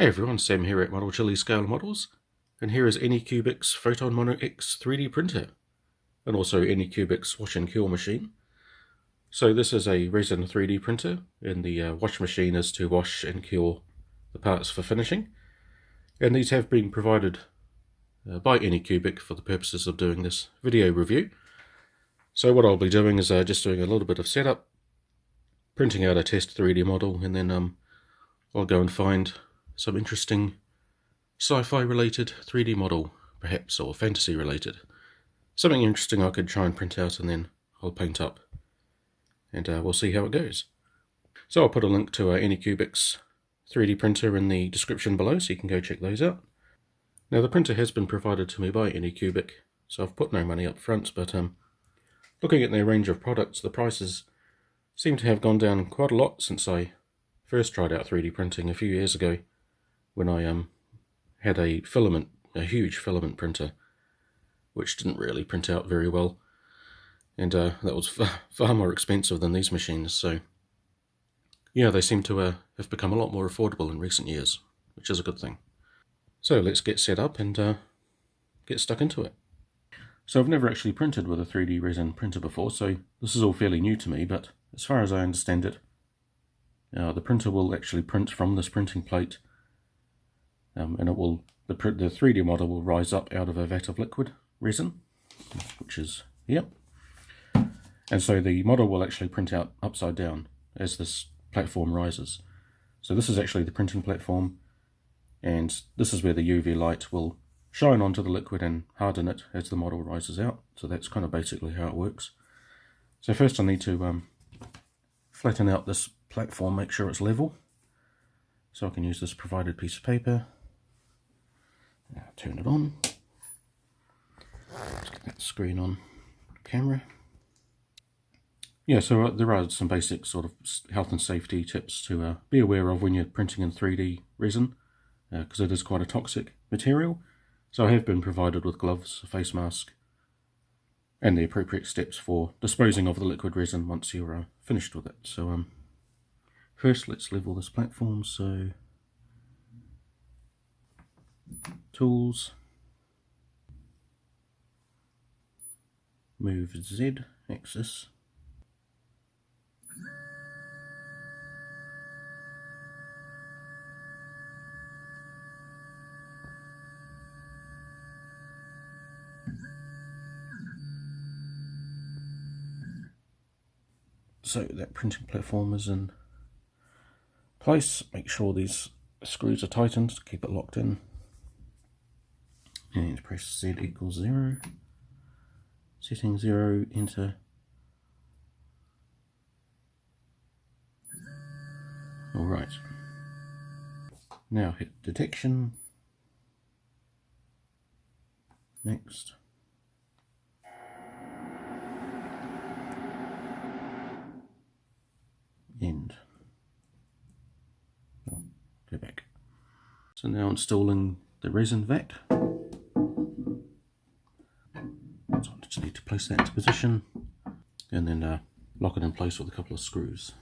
Hey everyone, Sam here at Model Chili Scale Models, and here is ANYCUBIC's Photon Mono X 3D printer, and also ANYCUBIC's wash and cure machine. So this is a resin 3D printer, and the wash machine is to wash and cure the parts for finishing. And these have been provided by ANYCUBIC for the purposes of doing this video review. So what I'll be doing is just doing a little bit of setup, printing out a test 3D model, and then I'll go and find some interesting sci-fi related 3D model, perhaps, or fantasy related. Something interesting I could try and print out, and then I'll paint up, and we'll see how it goes. So I'll put a link to ANYCUBIC's 3D printer in the description below, so you can go check those out. Now the printer has been provided to me by ANYCUBIC, so I've put no money up front, but looking at their range of products, the prices seem to have gone down quite a lot since I first tried out 3D printing a few years ago, when I had a huge filament printer, which didn't really print out very well, and that was far more expensive than these machines. So yeah, they seem to have become a lot more affordable in recent years, which is a good thing. So let's get set up and get stuck into it. So I've never actually printed with a 3D resin printer before, so this is all fairly new to me, but as far as I understand it, the printer will actually print from this printing plate, and the 3D model will rise up out of a vat of liquid resin, which is here. And so the model will actually print out upside down as this platform rises. So this is actually the printing platform, and this is where the UV light will shine onto the liquid and harden it as the model rises out. So that's kind of basically how it works. So first I need to flatten out this platform, make sure it's level. So I can use this provided piece of paper. Turn it on. Let's get that screen on camera. Yeah, so there are some basic sort of health and safety tips to be aware of when you're printing in 3D resin, because it is quite a toxic material. So I have been provided with gloves, a face mask, and the appropriate steps for disposing of the liquid resin once you're finished with it. So first let's level this platform. So tools, move Z axis, so that printing platform is in place. Make sure these screws are tightened to keep it locked in, and press Z equals 0, setting 0, enter. Alright, now hit detection, next, end. Oh, go back. So now installing the resin vat. So I just need to place that into position, and then lock it in place with a couple of screws.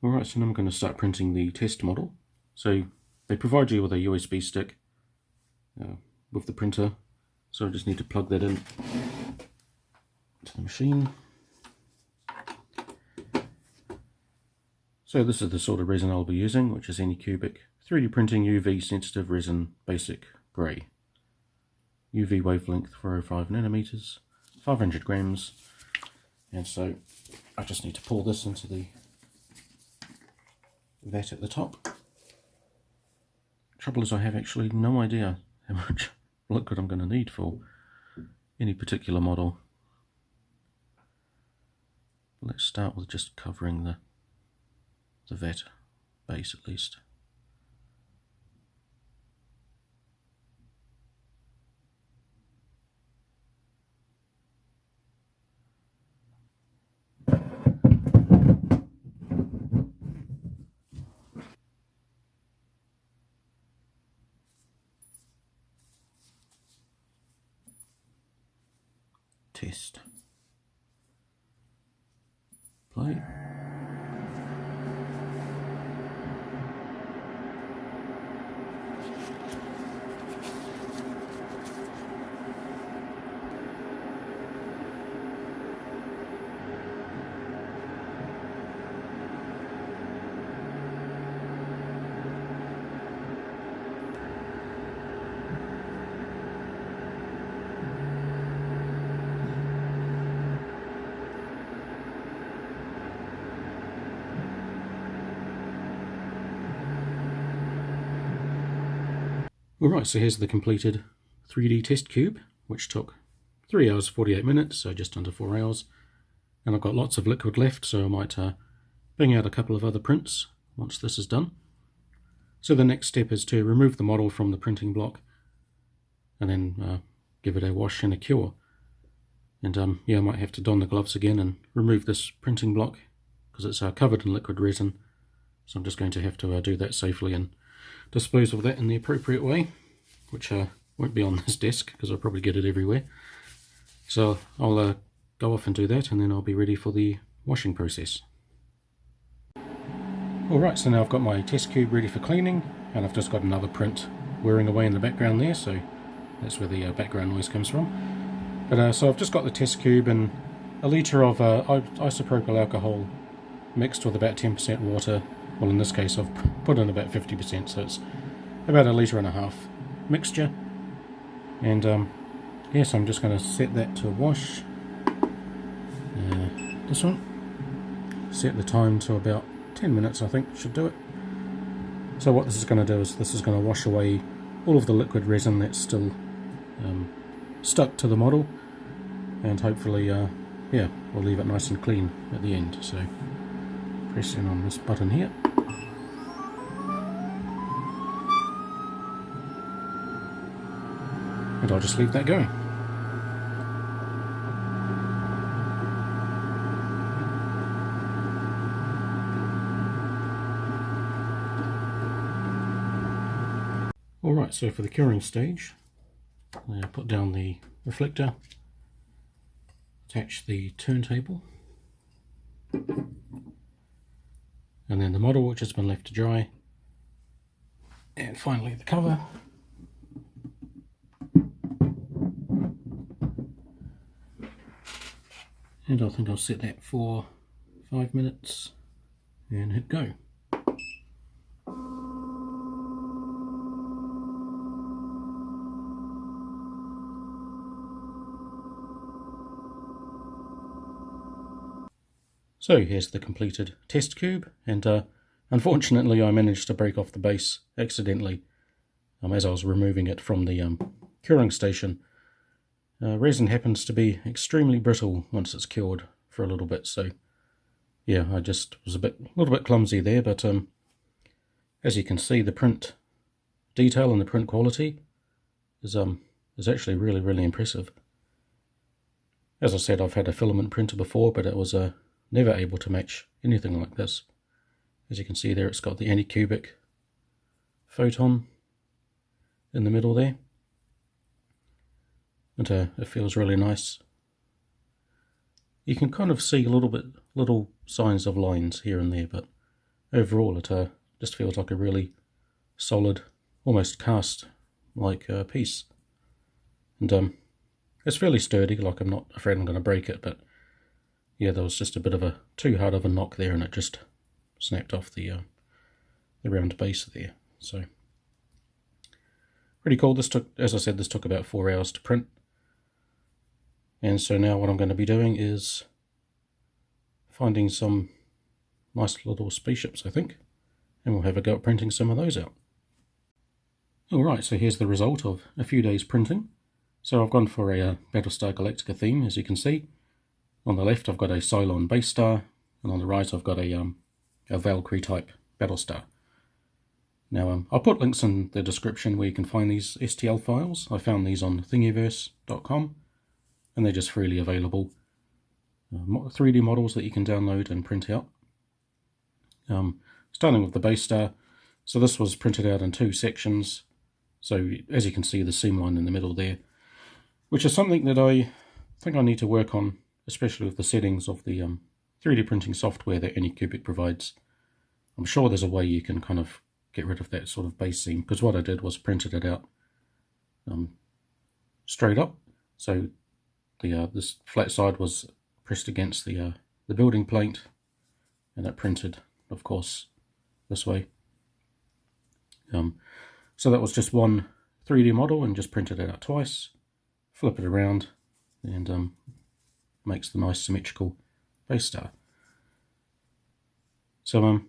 Alright, so now I'm going to start printing the test model. So they provide you with a USB stick with the printer, so I just need to plug that in to the machine. So this is the sort of resin I'll be using, which is ANYCUBIC 3D printing UV sensitive resin basic grey. UV wavelength 405 nanometers, 500 grams, and so I just need to pour this into the vat at the top. Trouble is I have actually no idea how much liquid I'm going to need for any particular model. Let's start with just covering the vat base at least. test. Play. Alright, so here's the completed 3D test cube, which took 3 hours 48 minutes, so just under 4 hours. And I've got lots of liquid left, so I might bang out a couple of other prints once this is done. So the next step is to remove the model from the printing block and then give it a wash and a cure. And yeah, I might have to don the gloves again and remove this printing block because it's covered in liquid resin. So I'm just going to have to do that safely and dispose of that in the appropriate way, which won't be on this desk because I'll probably get it everywhere. So I'll go off and do that, and then I'll be ready for the washing process. Alright, so now I've got my test cube ready for cleaning, and I've just got another print whirring away in the background there, so that's where the background noise comes from. But so I've just got the test cube and a litre of isopropyl alcohol mixed with about 10% water. Well, in this case I've put in about 50%, so it's about 1.5 litres mixture. And yes, I'm just going to set that to wash. This one. Set the time to about 10 minutes, I think should do it. So what this is going to do is this is going to wash away all of the liquid resin that's still stuck to the model, and hopefully yeah, we'll leave it nice and clean at the end. So press in on this button here. And I'll just leave that going. Alright, so for the curing stage, I put down the reflector, attach the turntable, and then the model, which has been left to dry, and finally the cover. And I think I'll set that for 5 minutes and hit go. So here's the completed test cube, and unfortunately I managed to break off the base accidentally as I was removing it from the curing station. Resin happens to be extremely brittle once it's cured for a little bit, so yeah, I just was a little bit clumsy there, but as you can see, the print detail and the print quality is actually really impressive. As I said, I've had a filament printer before, but it was never able to match anything like this. As you can see there, it's got the ANYCUBIC Photon in the middle there. And it feels really nice. You can kind of see little signs of lines here and there, but overall it just feels like a really solid, almost cast-like piece. And it's fairly sturdy, like I'm not afraid I'm going to break it, but yeah, there was just a bit of too hard of a knock there, and it just snapped off the round base there. So pretty cool. This took, as I said, this took about 4 hours to print. And so now what I'm going to be doing is finding some nice little spaceships, I think, and we'll have a go at printing some of those out. Alright, so here's the result of a few days printing. So I've gone for a Battlestar Galactica theme, as you can see. On the left I've got a Cylon base star, and on the right I've got a Valkyrie type Battlestar. Now I'll put links in the description where you can find these STL files. I found these on Thiniverse.com, and they're just freely available. 3D models that you can download and print out. Starting with the base star, so this was printed out in 2 sections. So as you can see, the seam line in the middle there, which is something that I think I need to work on, especially with the settings of the 3D printing software that ANYCUBIC provides. I'm sure there's a way you can kind of get rid of that sort of base seam, because what I did was printed it out straight up. So this flat side was pressed against the building plate, and it printed, of course, this way. So that was just one 3D model, and just printed it out twice, flip it around, and makes the nice symmetrical base star. So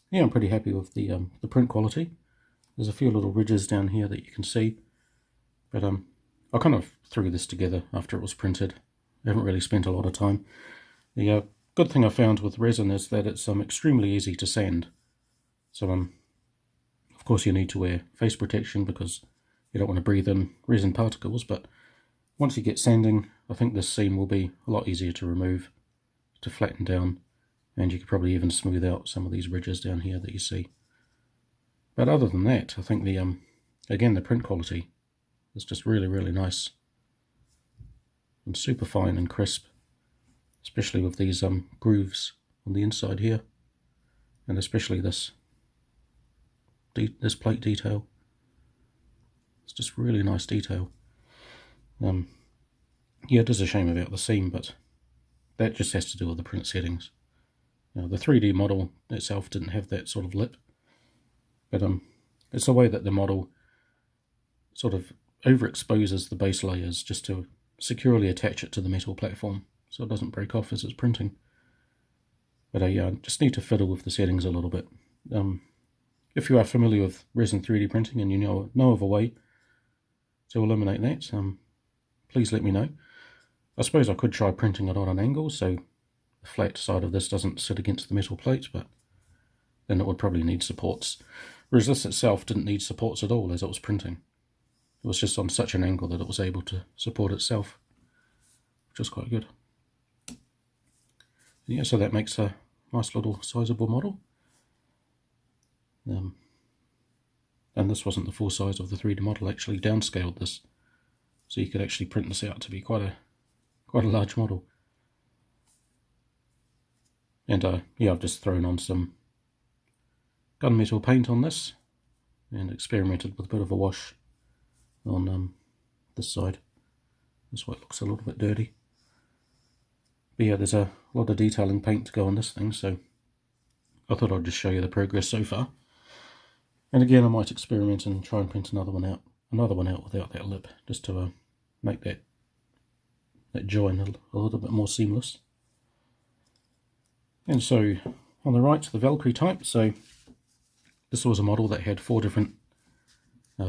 yeah, I'm pretty happy with the print quality. There's a few little ridges down here that you can see, but I kind of threw this together after it was printed. I haven't really spent a lot of time. The good thing I found with resin is that it's extremely easy to sand. So of course you need to wear face protection because you don't want to breathe in resin particles, but once you get sanding, I think this seam will be a lot easier to remove, to flatten down, and you could probably even smooth out some of these ridges down here that you see. But other than that, I think the again, the print quality is just really, really nice and super fine and crisp, especially with these grooves on the inside here, and especially this plate detail. It's just really nice detail. Yeah, it is a shame about the seam, but that just has to do with the print settings. The 3D model itself didn't have that sort of lip, but it's the way that the model sort of overexposes the base layers just to securely attach it to the metal platform so it doesn't break off as it's printing. But I just need to fiddle with the settings a little bit. If you are familiar with resin 3D printing and you know of a way to eliminate that, please let me know. I suppose I could try printing it on an angle so the flat side of this doesn't sit against the metal plate, but then it would probably need supports. Whereas this itself didn't need supports at all as it was printing. It was just on such an angle that it was able to support itself, which was quite good. Yeah, so that makes a nice little sizable model. And this wasn't the full size of the 3D model, actually downscaled this, so you could actually print this out to be quite a large model. And yeah, I've just thrown on some gunmetal paint on this and experimented with a bit of a wash on this side. This way it looks a little bit dirty. But yeah, there's a lot of detailing paint to go on this thing, so I thought I'd just show you the progress so far. And again, I might experiment and try and print another one out without that lip, just to make that join a little bit more seamless. And so on the right, the Valkyrie type. So this was a model that had 4 different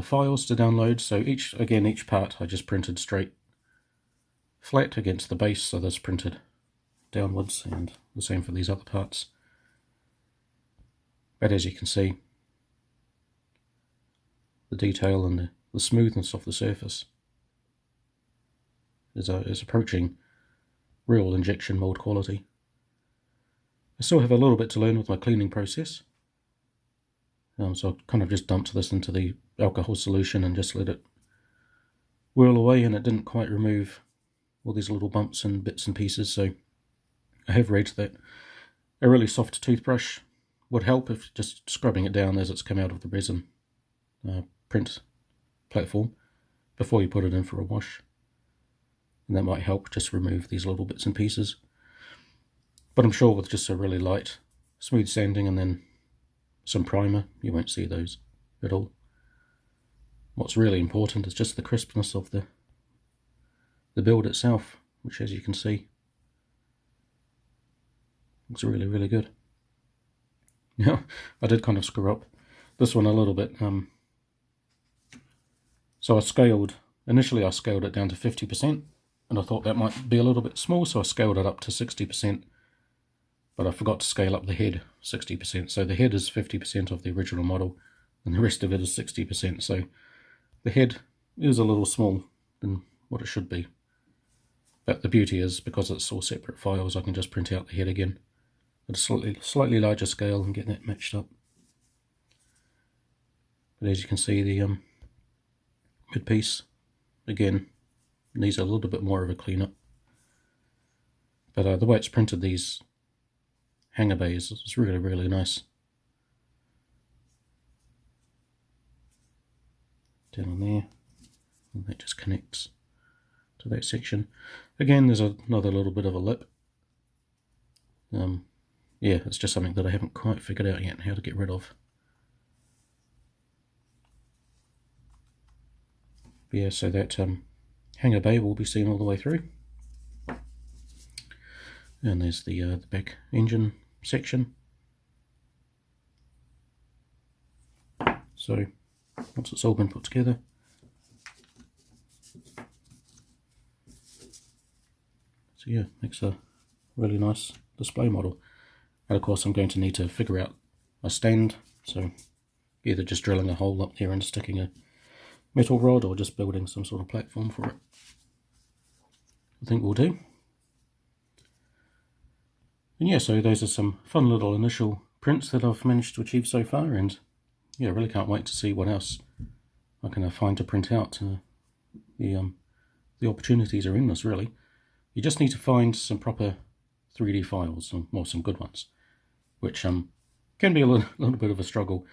files to download. So each part I just printed straight flat against the base, so this printed downwards, and the same for these other parts. But as you can see, the detail and the smoothness of the surface is approaching real injection mold quality. I still have a little bit to learn with my cleaning process, so I kind of just dumped this into the alcohol solution and just let it whirl away, and it didn't quite remove all these little bumps and bits and pieces, so I have read that a really soft toothbrush would help, if just scrubbing it down as it's come out of the resin print platform before you put it in for a wash, and that might help just remove these little bits and pieces. But I'm sure with just a really light smooth sanding and then some primer, you won't see those at all. What's really important is just the crispness of the build itself, which, as you can see, looks really, really good. Yeah, I did kind of screw up this one a little bit. So initially I scaled it down to 50%, and I thought that might be a little bit small, so I scaled it up to 60%, but I forgot to scale up the head 60%. So the head is 50% of the original model, and the rest of it is 60%. So the head is a little small than what it should be. But the beauty is, because it's all separate files, I can just print out the head again at a slightly larger scale and get that matched up. But as you can see, the mid piece again needs a little bit more of a cleanup. But the way it's printed these hanger bays is really, really nice. Down on there, and that just connects to that section. Again, there's another little bit of a lip. Yeah, it's just something that I haven't quite figured out yet how to get rid of. But yeah, so that hanger bay will be seen all the way through. And there's the back engine section. So once it's all been put together, so yeah, makes a really nice display model. And of course I'm going to need to figure out a stand, so either just drilling a hole up there and sticking a metal rod, or just building some sort of platform for it. I think we'll do. And yeah, so those are some fun little initial prints that I've managed to achieve so far, and yeah, I really can't wait to see what else I can find to print out. The opportunities are endless, really. You just need to find some proper 3D files, or some good ones, which can be a little bit of a struggle.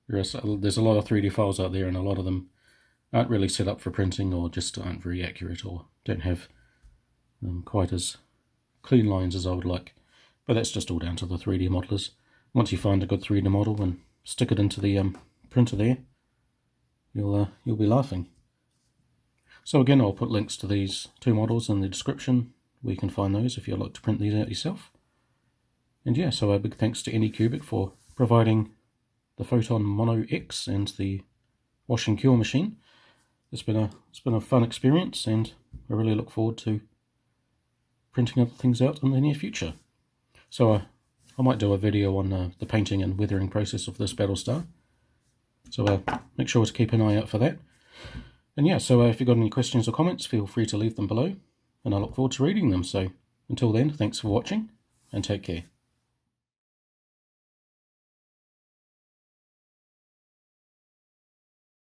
There's a lot of 3D files out there, and a lot of them aren't really set up for printing, or just aren't very accurate, or don't have quite as clean lines as I would like. But that's just all down to the 3D modelers. Once you find a good 3D model and stick it into the printer there, you'll be laughing. So again, I'll put links to these two models in the description, where you can find those if you'd like to print these out yourself. And yeah, so a big thanks to ANYCUBIC for providing the Photon Mono X and the wash and cure machine. It's been a fun experience, and I really look forward to printing other things out in the near future. So I might do a video on the painting and weathering process of this Battlestar. So make sure to keep an eye out for that. And yeah, so if you've got any questions or comments, feel free to leave them below, and I look forward to reading them. So until then, thanks for watching, and take care.